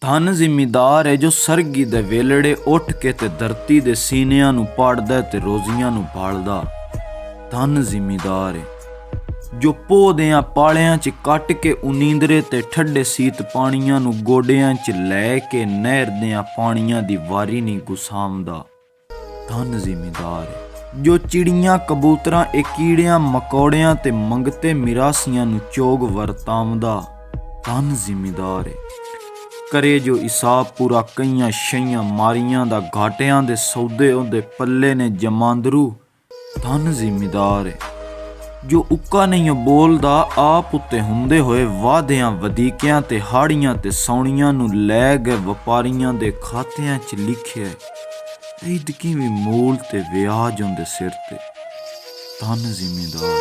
ਧਨ ਜ਼ਿਮੀਦਾਰ ਹੈ ਜੋ ਸਰਗੀ ਦੇ ਵੇਲੜੇ ਉੱਠ ਕੇ ਤੇ ਧਰਤੀ ਦੇ ਸੀਨਿਆਂ ਨੂੰ ਪਾੜਦਾ ਤੇ ਰੋਜ਼ੀਆਂ ਨੂੰ ਪਾਲਦਾ। ਧਨ ਜ਼ਿਮੀਦਾਰ ਹੈ ਜੋ ਪੌਦਿਆਂ ਪਾਲਿਆਂ 'ਚ ਕੱਟ ਕੇ ਉਨੀਂਦਰੇ ਤੇ ਠੰਡੇ ਸੀਤ ਪਾਣੀਆਂ ਨੂੰ ਗੋਡਿਆਂ 'ਚ ਲੈ ਕੇ ਨਹਿਰ ਦਿਆਂ ਪਾਣੀਆਂ ਦੀ ਵਾਰੀ ਨਹੀਂ ਗੁਸਾਮਦਾ। ਧਨ ਜ਼ਿਮੀਦਾਰ ਹੈ ਜੋ ਚਿੜੀਆਂ ਕਬੂਤਰਾਂ ਇਹ ਕੀੜਿਆਂ ਮਕੌੜਿਆਂ ਤੇ ਮੰਗਤੇ ਮਿਰਾਸੀਆਂ ਨੂੰ ਚੋਗ ਵਰਤਾਵਦਾ। ਧਨ ਜ਼ਿਮੀਦਾਰ ਹੈ ਕਰੇ ਜੋ ਹਿਸਾਬ ਪੂਰਾ ਕਈਆਂ ਸ਼ਈਆਂ ਮਾਰੀਆਂ ਦਾ ਘਾਟਿਆਂ ਦੇ ਸੌਦੇ ਉਹਦੇ ਪੱਲੇ ਨੇ ਜਮਾਂਦਰੂ। ਧਨ ਜ਼ਿਮੀਦਾਰ ਹੈ ਜੋ ਉੱਕਾ ਨਹੀਂ ਬੋਲਦਾ ਆਪ ਉੱਤੇ ਹੁੰਦੇ ਹੋਏ ਵਾਅਦਿਆਂ ਵਧੀਕਿਆਂ ਤੇ ਹਾੜੀਆਂ ਤੇ ਸੌਣੀਆਂ ਨੂੰ ਲੈ ਗਏ ਵਪਾਰੀਆਂ ਦੇ ਖਾਤਿਆਂ 'ਚ ਲਿਖਿਆ ਇਦਕੀ ਵੀ ਮੂਲ ਤੇ ਵਿਆਜ ਉਹਦੇ ਸਿਰ ਤੇ। ਧਨ ਜ਼ਿਮੀਦਾਰ